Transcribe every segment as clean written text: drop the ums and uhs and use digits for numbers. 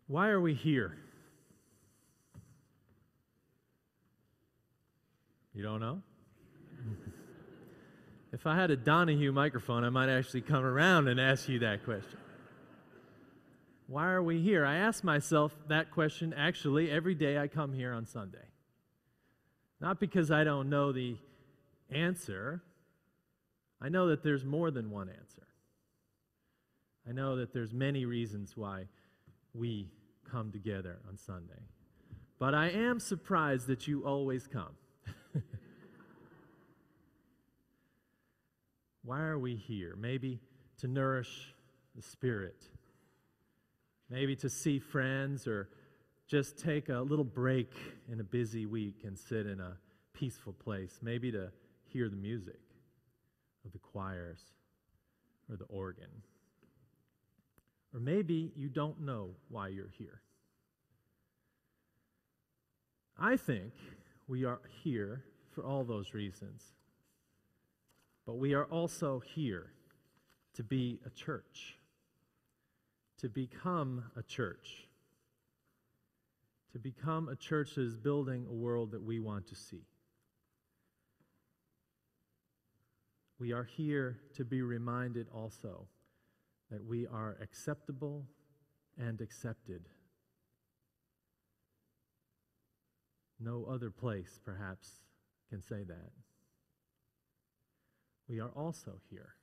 Why are we here? You don't know? If I had a Donahue microphone, I might actually come around and ask you that question. Why are we here? I ask myself that question actually every day I come here on Sunday. Not because I don't know the answer. I know that there's more than one answer. I know that there's many reasons why we come together on Sunday. But I am surprised that you always come. Why are we here? Maybe to nourish the spirit. Maybe to see friends, or just take a little break in a busy week and sit in a peaceful place. Maybe to hear the music of the choirs or the organ. Or maybe you don't know why you're here. I think we are here for all those reasons. But we are also here to be a church, to become a church, to become a church that is building a world that we want to see. We are here to be reminded also that we are acceptable and accepted. No other place, perhaps, can say that. We are also here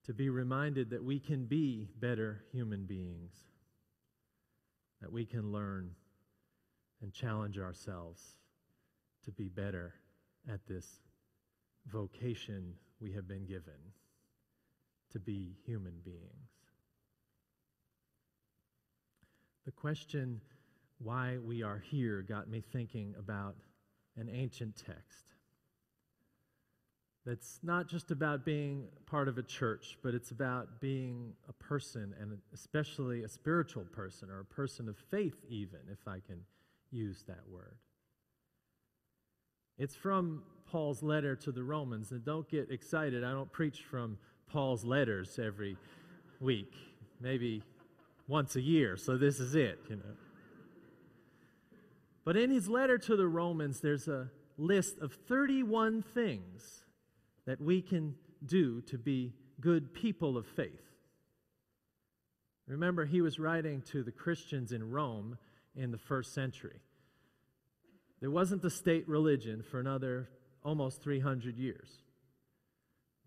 to be reminded that we can be better human beings, that we can learn and challenge ourselves to be better at this vocation we have been given, to be human beings. The question why we are here got me thinking about an ancient text that's not just about being part of a church, but it's about being a person, and especially a spiritual person, or a person of faith even, if I can use that word. It's from Paul's letter to the Romans, and don't get excited, I don't preach from Paul's letters every week, maybe once a year, so this is it, you know. But in his letter to the Romans, there's a list of 31 things that we can do to be good people of faith. Remember, he was writing to the Christians in Rome in the first century. There wasn't a state religion for another almost 300 years.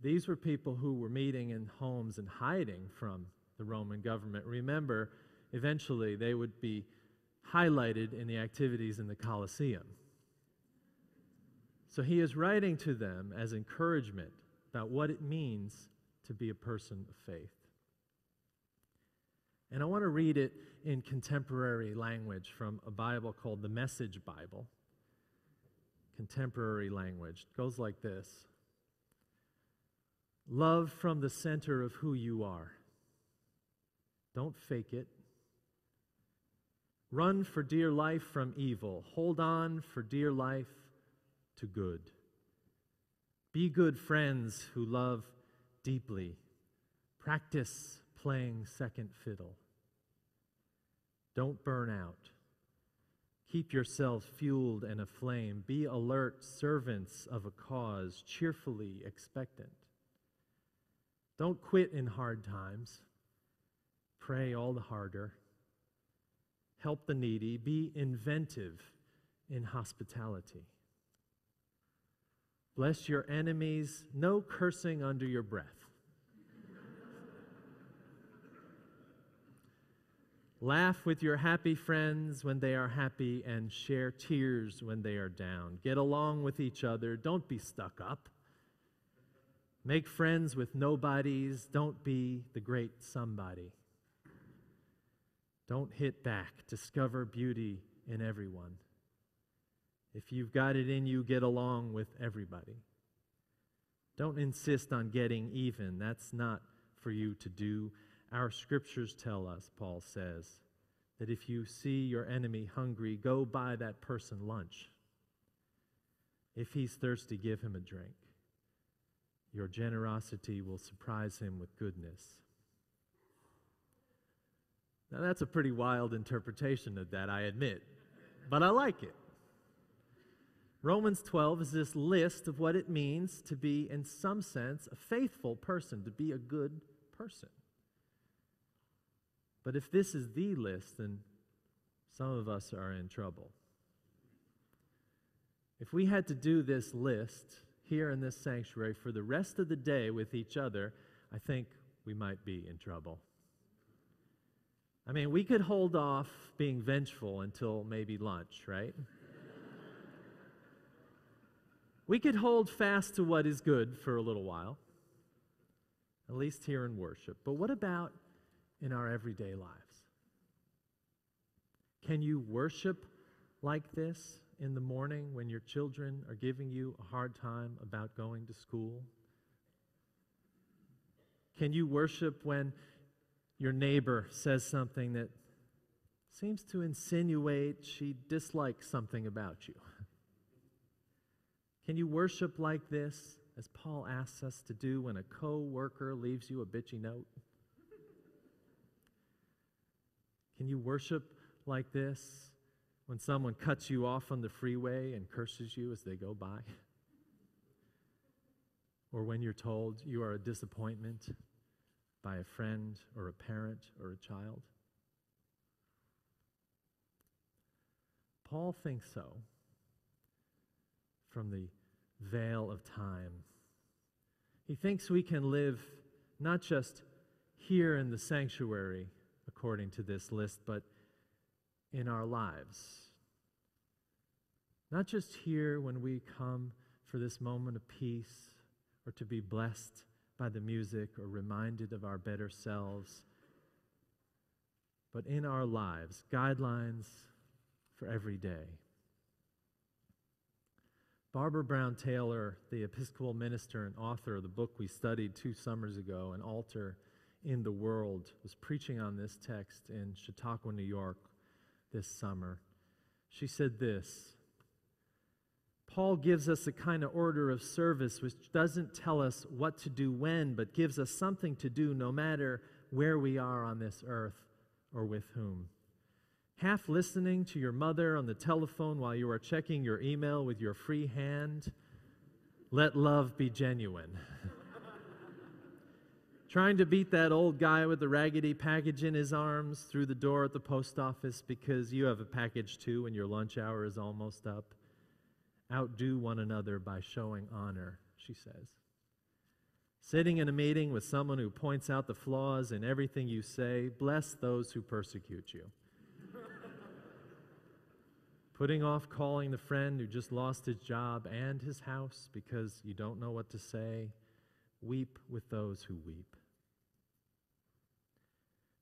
These were people who were meeting in homes and hiding from the Roman government. Remember, eventually they would be highlighted in the activities in the Colosseum. So he is writing to them as encouragement about what it means to be a person of faith. And I want to read it in contemporary language from a Bible called the Message Bible. Contemporary language. It goes like this. Love from the center of who you are. Don't fake it. Run for dear life from evil. Hold on for dear life to good. Be good friends who love deeply. Practice playing second fiddle. Don't burn out. Keep yourselves fueled and aflame. Be alert servants of a cause, cheerfully expectant. Don't quit in hard times. Pray all the harder. Help the needy. Be inventive in hospitality. Bless your enemies. No cursing under your breath. Laugh with your happy friends when they are happy, and share tears when they are down. Get along with each other. Don't be stuck up. Make friends with nobodies. Don't be the great somebody. Don't hit back. Discover beauty in everyone. If you've got it in you, get along with everybody. Don't insist on getting even. That's not for you to do. Our scriptures tell us, Paul says, that if you see your enemy hungry, go buy that person lunch. If he's thirsty, give him a drink. Your generosity will surprise him with goodness. Now, that's a pretty wild interpretation of that, I admit, but I like it. Romans 12 is this list of what it means to be, in some sense, a faithful person, to be a good person. But if this is the list, then some of us are in trouble. If we had to do this list here in this sanctuary for the rest of the day with each other, I think we might be in trouble. I mean, we could hold off being vengeful until maybe lunch, right? We could hold fast to what is good for a little while, at least here in worship. But what about in our everyday lives? Can you worship like this in the morning when your children are giving you a hard time about going to school? Can you worship when your neighbor says something that seems to insinuate she dislikes something about you? Can you worship like this, as Paul asks us to do when a co-worker leaves you a bitchy note? Can you worship like this when someone cuts you off on the freeway and curses you as they go by? Or when you're told you are a disappointment by a friend or a parent or a child? Paul thinks so from the veil of time. He thinks we can live not just here in the sanctuary, according to this list, but in our lives. Not just here when we come for this moment of peace or to be blessed by the music or reminded of our better selves, but in our lives, guidelines for every day. Barbara Brown Taylor, the Episcopal minister and author of the book we studied 2 summers ago, An Altar in the World, was preaching on this text in Chautauqua, New York this summer. She said this: Paul gives us a kind of order of service which doesn't tell us what to do when, but gives us something to do no matter where we are on this earth or with whom. Half listening to your mother on the telephone while you are checking your email with your free hand, let love be genuine. Trying to beat that old guy with the raggedy package in his arms through the door at the post office because you have a package too and your lunch hour is almost up. Outdo one another by showing honor, she says. Sitting in a meeting with someone who points out the flaws in everything you say, bless those who persecute you. Putting off calling the friend who just lost his job and his house because you don't know what to say, weep with those who weep.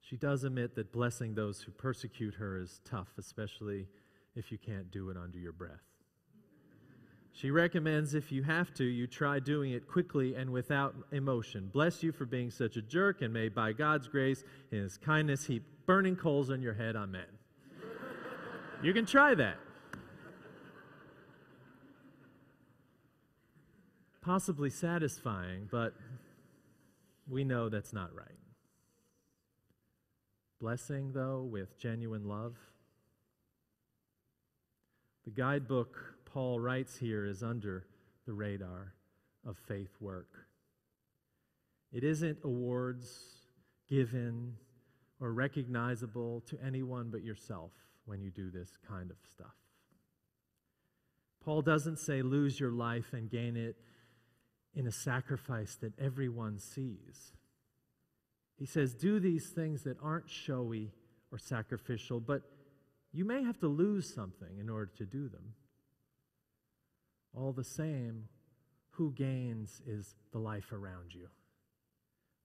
She does admit that blessing those who persecute her is tough, especially if you can't do it under your breath. She recommends if you have to, you try doing it quickly and without emotion. Bless you for being such a jerk, and may by God's grace and His kindness heap burning coals on your head. Amen. You can try that. Possibly satisfying, but we know that's not right. Blessing, though, with genuine love. The guidebook Paul writes here is under the radar of faith work. It isn't awards given or recognizable to anyone but yourself when you do this kind of stuff. Paul doesn't say lose your life and gain it in a sacrifice that everyone sees. He says do these things that aren't showy or sacrificial, but you may have to lose something in order to do them. All the same, who gains is the life around you.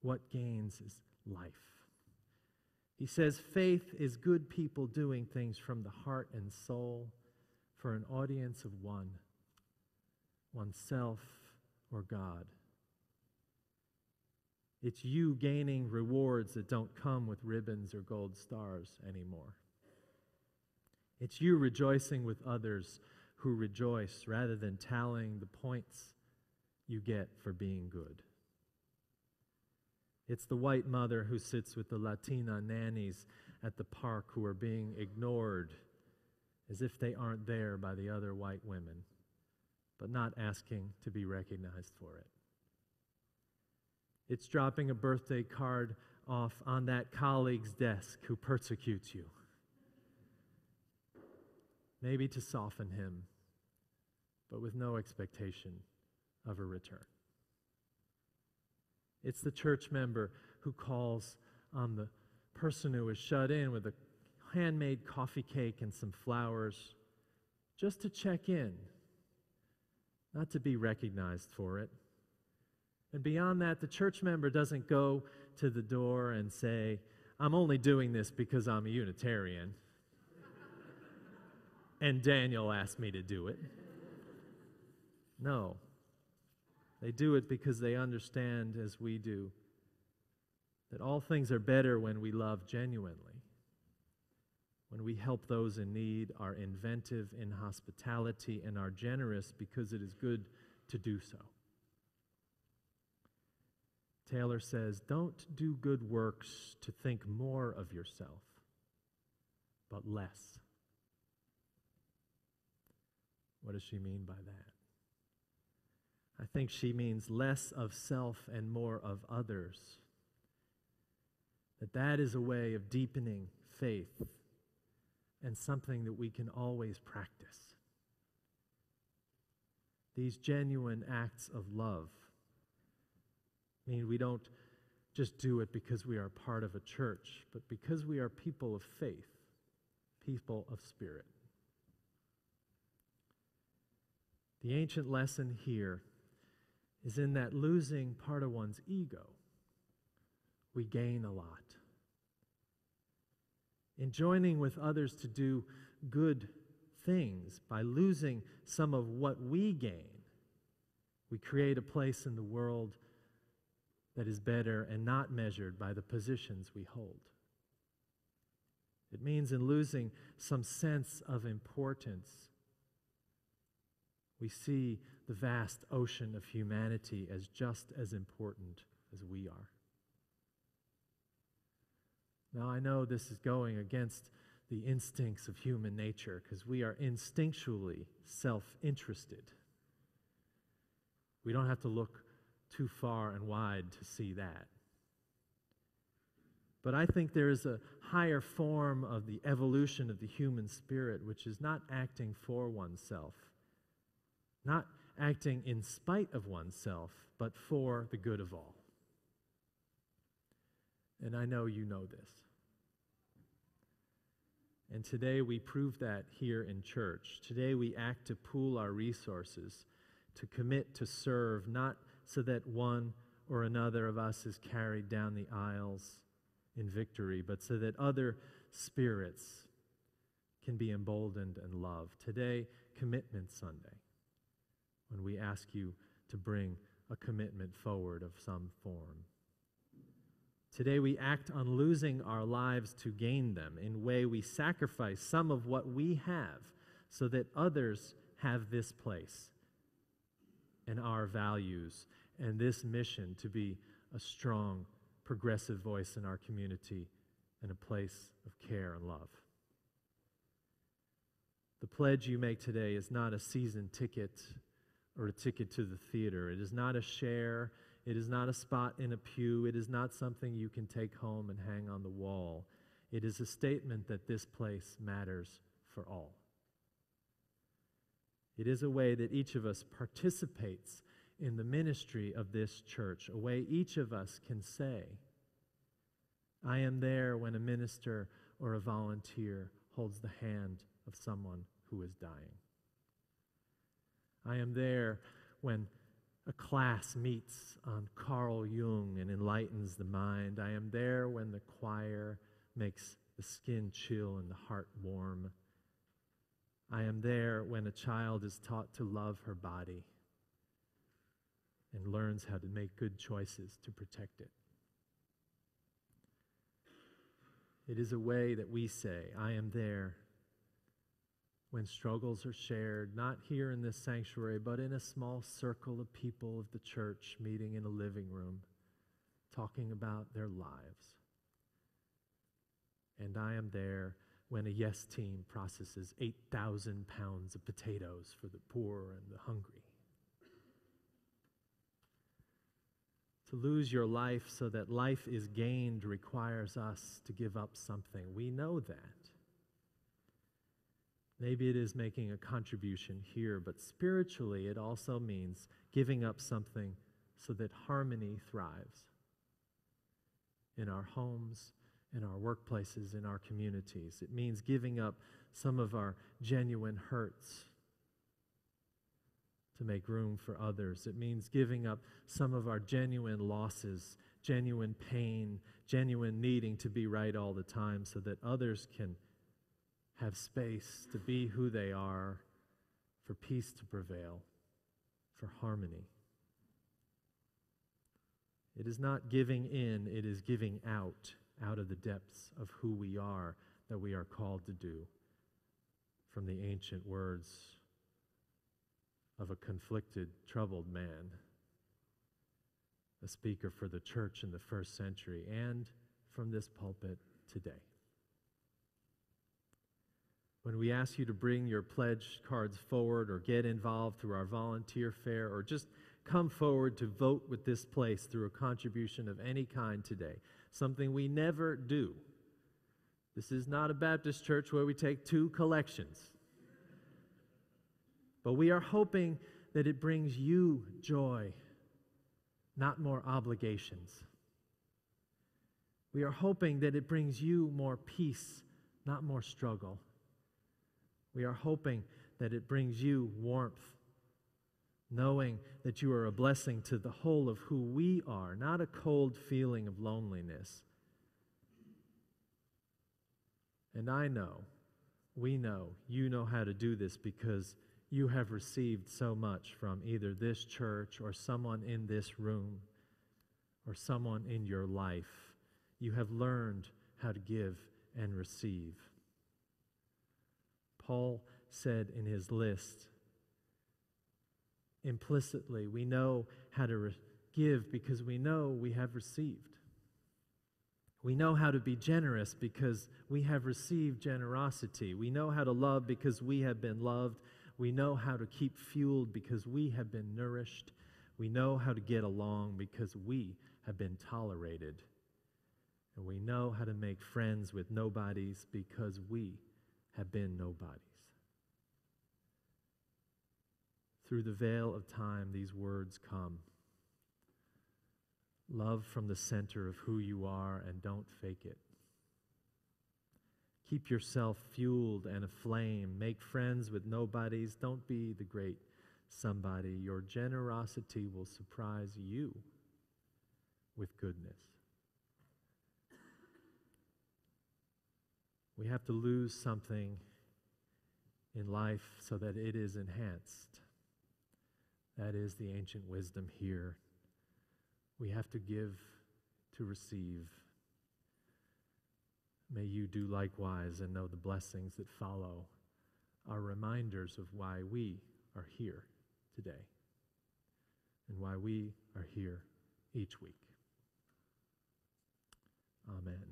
What gains is life. He says faith is good people doing things from the heart and soul for an audience of one, oneself or God. It's you gaining rewards that don't come with ribbons or gold stars anymore. It's you rejoicing with others who rejoice rather than tallying the points you get for being good. It's the white mother who sits with the Latina nannies at the park who are being ignored as if they aren't there by the other white women, but not asking to be recognized for it. It's dropping a birthday card off on that colleague's desk who persecutes you, maybe to soften him, but with no expectation of a return. It's the church member who calls on the person who is shut in with a handmade coffee cake and some flowers just to check in, not to be recognized for it. And beyond that, the church member doesn't go to the door and say, I'm only doing this because I'm a Unitarian, and Daniel asked me to do it. No. They do it because they understand, as we do, that all things are better when we love genuinely, when we help those in need, are inventive in hospitality, and are generous because it is good to do so. Taylor says, don't do good works to think more of yourself, but less. What does she mean by that? I think she means less of self and more of others. That is a way of deepening faith and something that we can always practice. These genuine acts of love mean we don't just do it because we are part of a church, but because we are people of faith, people of spirit. The ancient lesson here is in that losing part of one's ego, we gain a lot. In joining with others to do good things, by losing some of what we gain, we create a place in the world that is better and not measured by the positions we hold. It means in losing some sense of importance, we see the vast ocean of humanity as just as important as we are. Now, I know this is going against the instincts of human nature because we are instinctually self-interested. We don't have to look too far and wide to see that. But I think there is a higher form of the evolution of the human spirit, which is not acting for oneself, not acting in spite of oneself, but for the good of all. And I know you know this. And today we prove that here in church. Today we act to pool our resources, to commit to serve, not so that one or another of us is carried down the aisles in victory, but so that other spirits can be emboldened and loved. Today, Commitment Sunday, when we ask you to bring a commitment forward of some form. Today we act on losing our lives to gain them. In way we sacrifice some of what we have so that others have this place and our values and this mission to be a strong, progressive voice in our community and a place of care and love. The pledge you make today is not a season ticket or a ticket to the theater. It is not a share. It is not a spot in a pew. It is not something you can take home and hang on the wall. It is a statement that this place matters for all. It is a way that each of us participates in the ministry of this church, a way each of us can say, I am there when a minister or a volunteer holds the hand of someone who is dying. I am there when a class meets on Carl Jung and enlightens the mind. I am there when the choir makes the skin chill and the heart warm. I am there when a child is taught to love her body and learns how to make good choices to protect it. It is a way that we say, I am there when struggles are shared, not here in this sanctuary, but in a small circle of people of the church meeting in a living room talking about their lives. And I am there when a Yes team processes 8,000 pounds of potatoes for the poor and the hungry. To lose your life so that life is gained requires us to give up something. We know that. Maybe it is making a contribution here, but spiritually it also means giving up something so that harmony thrives in our homes, in our workplaces, in our communities. It means giving up some of our genuine hurts to make room for others. It means giving up some of our genuine losses, genuine pain, genuine needing to be right all the time so that others can have space to be who they are, for peace to prevail, for harmony. It is not giving in, it is giving out of the depths of who we are that we are called to do. From the ancient words of a conflicted, troubled man, a speaker for the church in the first century, and from this pulpit today. When we ask you to bring your pledge cards forward or get involved through our volunteer fair or just come forward to vote with this place through a contribution of any kind today, something we never do. This is not a Baptist church where we take two collections. But we are hoping that it brings you joy, not more obligations. We are hoping that it brings you more peace, not more struggle. We are hoping that it brings you warmth, knowing that you are a blessing to the whole of who we are, not a cold feeling of loneliness. And I know, we know, you know how to do this because you have received so much from either this church or someone in this room or someone in your life. You have learned how to give and receive. Paul said in his list, implicitly, we know how to give because we know we have received. We know how to be generous because we have received generosity. We know how to love because we have been loved. We know how to keep fueled because we have been nourished. We know how to get along because we have been tolerated. And we know how to make friends with nobodies because we have been nobodies. Through the veil of time, these words come. Love from the center of who you are and don't fake it. Keep yourself fueled and aflame. Make friends with nobodies. Don't be the great somebody. Your generosity will surprise you with goodness. We have to lose something in life so that it is enhanced. That is the ancient wisdom here. We have to give to receive. May you do likewise and know the blessings that follow are reminders of why we are here today and why we are here each week. Amen.